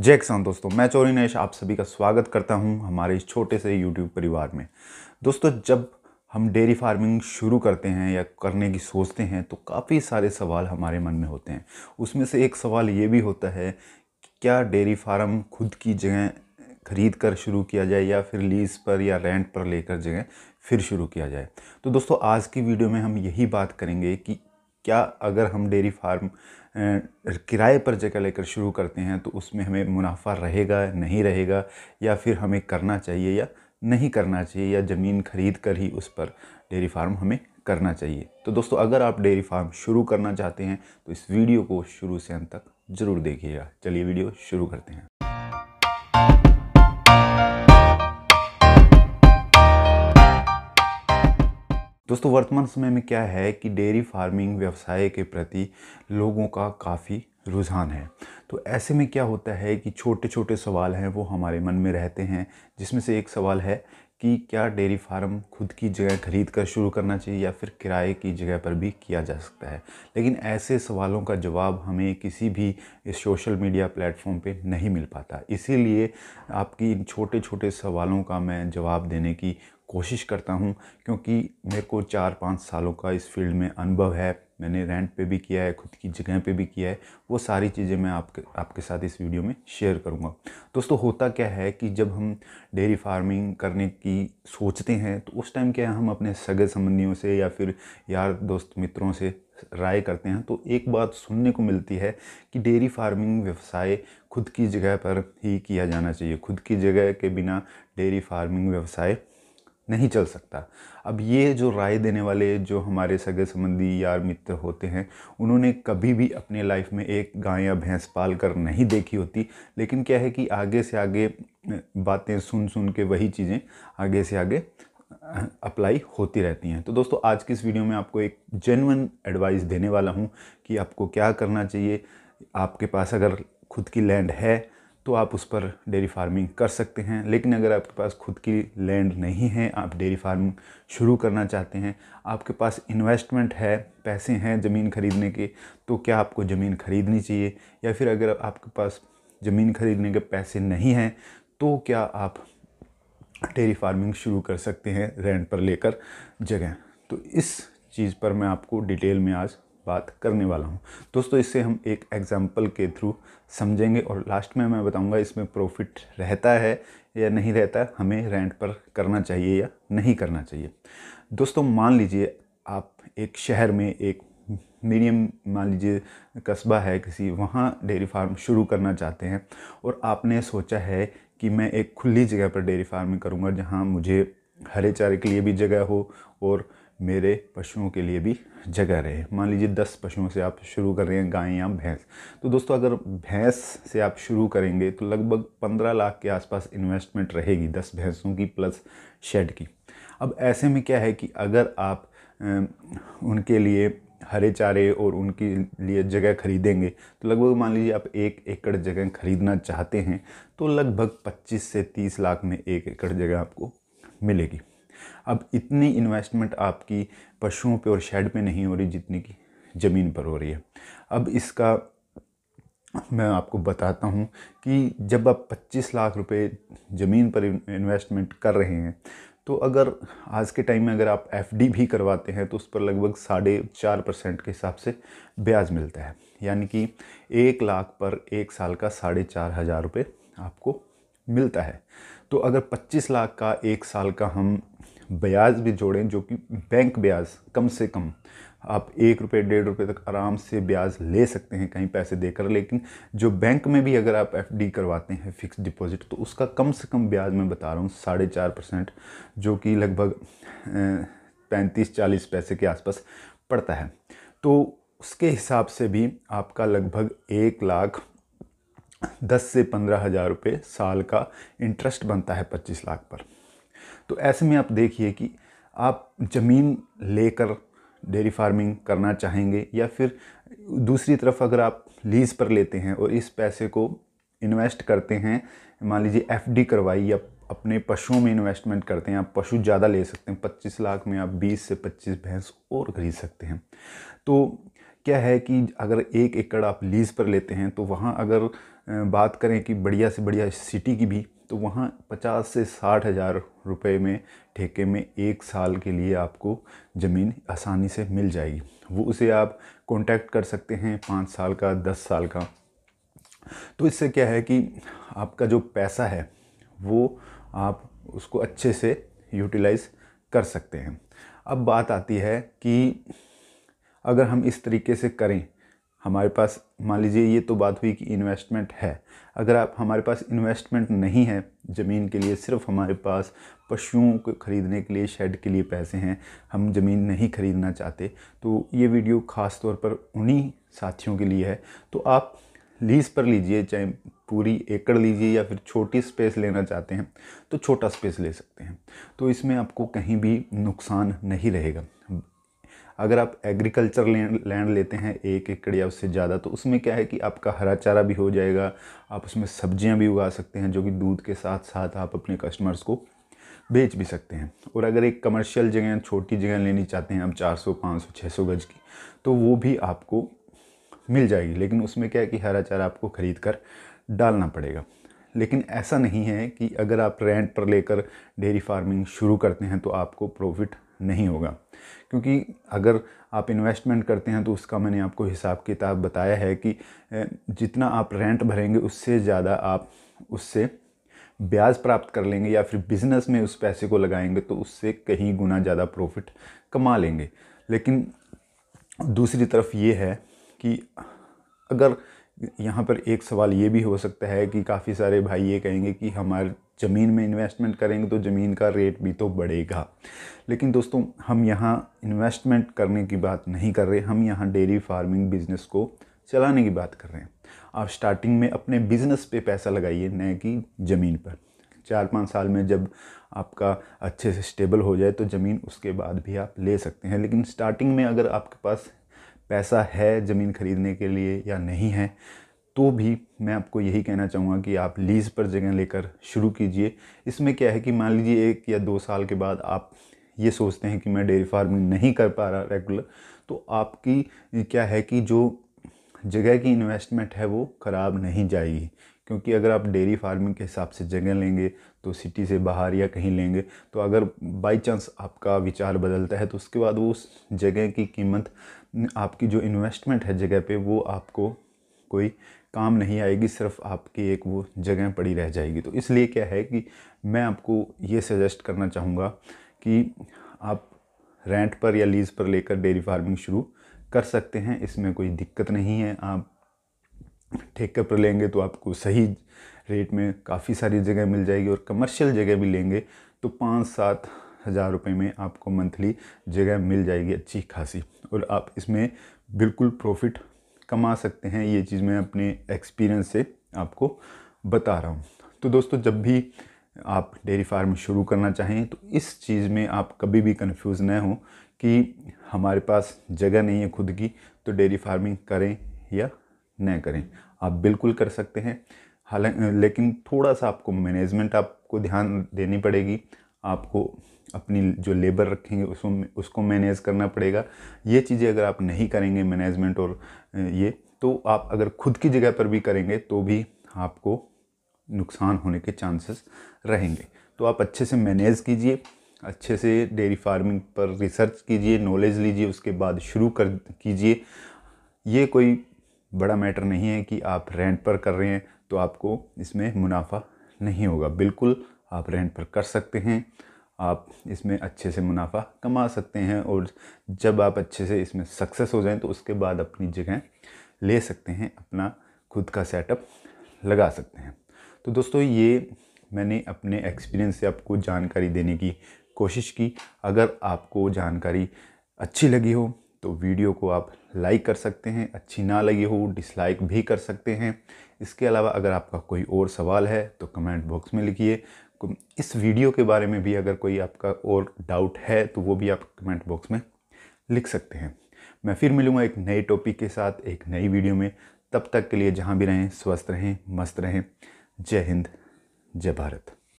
जय किसान दोस्तों, मैं चौरी नरेश आप सभी का स्वागत करता हूं हमारे इस छोटे से यूट्यूब परिवार में। दोस्तों, जब हम डेयरी फार्मिंग शुरू करते हैं या करने की सोचते हैं तो काफ़ी सारे सवाल हमारे मन में होते हैं। उसमें से एक सवाल ये भी होता है कि क्या डेयरी फार्म खुद की जगह खरीद कर शुरू किया जाए या फिर लीज़ पर या रेंट पर लेकर जगह फिर शुरू किया जाए। तो दोस्तों, आज की वीडियो में हम यही बात करेंगे कि क्या अगर हम डेयरी फार्म किराए पर जगह लेकर शुरू करते हैं तो उसमें हमें मुनाफा रहेगा नहीं रहेगा, या फिर हमें करना चाहिए या नहीं करना चाहिए, या ज़मीन खरीद कर ही उस पर डेयरी फार्म हमें करना चाहिए। तो दोस्तों, अगर आप डेयरी फार्म शुरू करना चाहते हैं तो इस वीडियो को शुरू से अंत तक ज़रूर देखिएगा। चलिए वीडियो शुरू करते हैं। दोस्तों, वर्तमान समय में क्या है कि डेयरी फार्मिंग व्यवसाय के प्रति लोगों का काफ़ी रुझान है। तो ऐसे में क्या होता है कि छोटे छोटे सवाल हैं वो हमारे मन में रहते हैं, जिसमें से एक सवाल है कि क्या डेयरी फार्म खुद की जगह खरीद कर शुरू करना चाहिए या फिर किराए की जगह पर भी किया जा सकता है। लेकिन ऐसे सवालों का जवाब हमें किसी भी इस सोशल मीडिया प्लेटफॉर्म पे नहीं मिल पाता। इसीलिए आपकी इन छोटे छोटे सवालों का मैं जवाब देने की कोशिश करता हूं, क्योंकि मेरे को 4-5 सालों का इस फील्ड में अनुभव है। मैंने रेंट पे भी किया है, खुद की जगह पे भी किया है। वो सारी चीज़ें मैं आपके साथ इस वीडियो में शेयर करूंगा। दोस्तों, होता क्या है कि जब हम डेयरी फार्मिंग करने की सोचते हैं तो उस टाइम क्या है, हम अपने सगे संबंधियों से या फिर यार दोस्त मित्रों से राय करते हैं तो एक बात सुनने को मिलती है कि डेयरी फार्मिंग व्यवसाय खुद की जगह पर ही किया जाना चाहिए। खुद की जगह के बिना डेयरी फार्मिंग व्यवसाय नहीं चल सकता। अब ये जो राय देने वाले जो हमारे सगे संबंधी यार मित्र होते हैं, उन्होंने कभी भी अपने लाइफ में एक गाय या भैंस पाल कर नहीं देखी होती। लेकिन क्या है कि आगे से आगे बातें सुन सुन के वही चीज़ें आगे से आगे अप्लाई होती रहती हैं। तो दोस्तों, आज की इस वीडियो में आपको एक जेन्युइन एडवाइस देने वाला हूँ कि आपको क्या करना चाहिए। आपके पास अगर खुद की लैंड है तो आप उस पर डेयरी फार्मिंग कर सकते हैं, लेकिन अगर आपके पास खुद की लैंड नहीं है, आप डेयरी फार्मिंग शुरू करना चाहते हैं, आपके पास इन्वेस्टमेंट है, पैसे हैं ज़मीन खरीदने के, तो क्या आपको ज़मीन खरीदनी चाहिए। या फिर अगर आपके पास ज़मीन खरीदने के पैसे नहीं हैं तो क्या आप डेयरी फार्मिंग शुरू कर सकते हैं रेंट पर लेकर जगह। तो इस चीज़ पर मैं आपको डिटेल में आज बात करने वाला हूं। दोस्तों, इससे हम एक एग्जांपल के थ्रू समझेंगे और लास्ट में मैं बताऊंगा इसमें प्रॉफिट रहता है या नहीं रहता, हमें रेंट पर करना चाहिए या नहीं करना चाहिए। दोस्तों, मान लीजिए आप एक शहर में एक मीडियम, मान लीजिए कस्बा है किसी, वहाँ डेयरी फार्म शुरू करना चाहते हैं और आपने सोचा है कि मैं एक खुली जगह पर डेयरी फार्मिंग करूँगा जहाँ मुझे हरे चारे के लिए भी जगह हो और मेरे पशुओं के लिए भी जगह रहे। मान लीजिए 10 पशुओं से आप शुरू कर रहे हैं, गाय या भैंस। तो दोस्तों, अगर भैंस से आप शुरू करेंगे तो लगभग 15 लाख के आसपास इन्वेस्टमेंट रहेगी 10 भैंसों की प्लस शेड की। अब ऐसे में क्या है कि अगर आप उनके लिए हरे चारे और उनके लिए जगह खरीदेंगे तो लगभग मान लीजिए आप 1 एकड़ जगह खरीदना चाहते हैं तो लगभग 25 से 30 लाख में 1 एकड़ जगह आपको मिलेगी। अब इतनी इन्वेस्टमेंट आपकी पशुओं पे और शेड पे नहीं हो रही जितनी की ज़मीन पर हो रही है। अब इसका मैं आपको बताता हूँ कि जब आप 25 लाख रुपए ज़मीन पर इन्वेस्टमेंट कर रहे हैं तो अगर आज के टाइम में अगर आप एफडी भी करवाते हैं तो उस पर लगभग 4.5% के हिसाब से ब्याज मिलता है। यानी कि 1 लाख पर 1 साल का 4,500 रुपये आपको मिलता है। तो अगर 25 लाख का 1 साल का हम ब्याज भी जोड़ें, जो कि बैंक ब्याज कम से कम आप 1 रुपये 1.5 रुपये तक आराम से ब्याज ले सकते हैं कहीं पैसे देकर। लेकिन जो बैंक में भी अगर आप एफडी करवाते हैं फिक्स डिपॉजिट, तो उसका कम से कम ब्याज मैं बता रहा हूँ 4.5%, जो कि लगभग 35-40 पैसे के आसपास पड़ता है। तो उसके हिसाब से भी आपका लगभग 1,10,000 से 15,000 रुपये साल का इंटरेस्ट बनता है 25 लाख पर। तो ऐसे में आप देखिए कि आप ज़मीन लेकर डेयरी फार्मिंग करना चाहेंगे या फिर दूसरी तरफ अगर आप लीज़ पर लेते हैं और इस पैसे को इन्वेस्ट करते हैं, मान लीजिए एफडी करवाई या अपने पशुओं में इन्वेस्टमेंट करते हैं, आप पशु ज़्यादा ले सकते हैं। 25 लाख में आप 20 से 25 भैंस और खरीद सकते हैं। तो क्या है कि अगर 1 एकड़ आप लीज़ पर लेते हैं तो वहाँ अगर बात करें कि बढ़िया से बढ़िया सिटी की भी, तो वहाँ 50 से 60 हज़ार रुपये में ठेके में 1 साल के लिए आपको ज़मीन आसानी से मिल जाएगी। वो उसे आप कॉन्टैक्ट कर सकते हैं 5 साल का, 10 साल का। तो इससे क्या है कि आपका जो पैसा है वो आप उसको अच्छे से यूटिलाइज़ कर सकते हैं। अब बात आती है कि अगर हम इस तरीके से करें, हमारे पास मान लीजिए ये तो बात हुई कि इन्वेस्टमेंट है। अगर हमारे पास इन्वेस्टमेंट नहीं है ज़मीन के लिए, सिर्फ हमारे पास पशुओं को ख़रीदने के लिए, शेड के लिए पैसे हैं, हम ज़मीन नहीं ख़रीदना चाहते, तो ये वीडियो ख़ास तौर पर उन्हीं साथियों के लिए है। तो आप लीज़ पर लीजिए, चाहे पूरी एकड़ लीजिए या फिर छोटी स्पेस लेना चाहते हैं तो छोटा स्पेस ले सकते हैं। तो इसमें आपको कहीं भी नुकसान नहीं रहेगा। अगर आप एग्रीकल्चर लैंड लेते हैं 1 एकड़ या उससे ज़्यादा, तो उसमें क्या है कि आपका हरा चारा भी हो जाएगा, आप उसमें सब्जियां भी उगा सकते हैं जो कि दूध के साथ साथ आप अपने कस्टमर्स को बेच भी सकते हैं। और अगर एक कमर्शियल जगह, छोटी जगह लेनी चाहते हैं आप 400, 500, 600 गज की, तो वो भी आपको मिल जाएगी, लेकिन उसमें क्या है कि हरा चारा आपको ख़रीद कर डालना पड़ेगा। लेकिन ऐसा नहीं है कि अगर आप रेंट पर लेकर डेयरी फार्मिंग शुरू करते हैं तो आपको प्रॉफिट नहीं होगा, क्योंकि अगर आप इन्वेस्टमेंट करते हैं तो उसका मैंने आपको हिसाब किताब बताया है कि जितना आप रेंट भरेंगे उससे ज़्यादा आप उससे ब्याज प्राप्त कर लेंगे, या फिर बिज़नेस में उस पैसे को लगाएंगे तो उससे कहीं गुना ज़्यादा प्रॉफिट कमा लेंगे। लेकिन दूसरी तरफ ये है कि अगर यहाँ पर एक सवाल ये भी हो सकता है कि काफ़ी सारे भाई ये कहेंगे कि हमारे ज़मीन में इन्वेस्टमेंट करेंगे तो ज़मीन का रेट भी तो बढ़ेगा। लेकिन दोस्तों, हम यहाँ इन्वेस्टमेंट करने की बात नहीं कर रहे, हम यहाँ डेयरी फार्मिंग बिज़नेस को चलाने की बात कर रहे हैं। आप स्टार्टिंग में अपने बिज़नेस पे पैसा लगाइए, न कि ज़मीन पर। 4-5 साल में जब आपका अच्छे से स्टेबल हो जाए तो ज़मीन उसके बाद भी आप ले सकते हैं। लेकिन स्टार्टिंग में अगर आपके पास पैसा है ज़मीन ख़रीदने के लिए या नहीं है, तो भी मैं आपको यही कहना चाहूँगा कि आप लीज़ पर जगह लेकर शुरू कीजिए। इसमें क्या है कि मान लीजिए 1 या 2 साल के बाद आप ये सोचते हैं कि मैं डेयरी फार्मिंग नहीं कर पा रहा रेगुलर, तो आपकी क्या है कि जो जगह की इन्वेस्टमेंट है वो ख़राब नहीं जाएगी। क्योंकि अगर आप डेयरी फार्मिंग के हिसाब से जगह लेंगे तो सिटी से बाहर या कहीं लेंगे, तो अगर बाई चांस आपका विचार बदलता है तो उसके बाद वो उस जगह की कीमत, आपकी जो इन्वेस्टमेंट है जगह पे, वो आपको कोई काम नहीं आएगी, सिर्फ आपकी एक वो जगह पड़ी रह जाएगी। तो इसलिए क्या है कि मैं आपको ये सजेस्ट करना चाहूँगा कि आप रेंट पर या लीज़ पर लेकर डेयरी फार्मिंग शुरू कर सकते हैं। इसमें कोई दिक्कत नहीं है। आप ठेके पर लेंगे तो आपको सही रेट में काफ़ी सारी जगह मिल जाएगी, और कमर्शियल जगह भी लेंगे तो 5-7 हज़ार रुपये में आपको मंथली जगह मिल जाएगी अच्छी खासी, और आप इसमें बिल्कुल प्रॉफिट कमा सकते हैं। ये चीज़ मैं अपने एक्सपीरियंस से आपको बता रहा हूँ। तो दोस्तों, जब भी आप डेयरी फार्म शुरू करना चाहें तो इस चीज़ में आप कभी भी कंफ्यूज न हो कि हमारे पास जगह नहीं है खुद की, तो डेयरी फार्मिंग करें या न करें। आप बिल्कुल कर सकते हैं, हालांकि लेकिन थोड़ा सा आपको मैनेजमेंट आपको ध्यान देनी पड़ेगी। आपको अपनी जो लेबर रखेंगे उसको मैनेज करना पड़ेगा। ये चीज़ें अगर आप नहीं करेंगे, मैनेजमेंट और ये, तो आप अगर खुद की जगह पर भी करेंगे तो भी आपको नुकसान होने के चांसेस रहेंगे। तो आप अच्छे से मैनेज कीजिए, अच्छे से डेयरी फार्मिंग पर रिसर्च कीजिए, नॉलेज लीजिए, उसके बाद शुरू कर कीजिए। ये कोई बड़ा मैटर नहीं है कि आप रेंट पर कर रहे हैं तो आपको इसमें मुनाफा नहीं होगा। बिल्कुल आप रेंट पर कर सकते हैं, आप इसमें अच्छे से मुनाफा कमा सकते हैं, और जब आप अच्छे से इसमें सक्सेस हो जाएं तो उसके बाद अपनी जगह ले सकते हैं, अपना खुद का सेटअप लगा सकते हैं। तो दोस्तों, ये मैंने अपने एक्सपीरियंस से आपको जानकारी देने की कोशिश की। अगर आपको जानकारी अच्छी लगी हो तो वीडियो को आप लाइक कर सकते हैं, अच्छी ना लगी हो डिसलाइक भी कर सकते हैं। इसके अलावा अगर आपका कोई और सवाल है तो कमेंट बॉक्स में लिखिए। इस वीडियो के बारे में भी अगर कोई आपका और डाउट है तो वो भी आप कमेंट बॉक्स में लिख सकते हैं। मैं फिर मिलूँगा एक नए टॉपिक के साथ एक नई वीडियो में। तब तक के लिए जहाँ भी रहें स्वस्थ रहें, मस्त रहें। जय हिंद, जय भारत।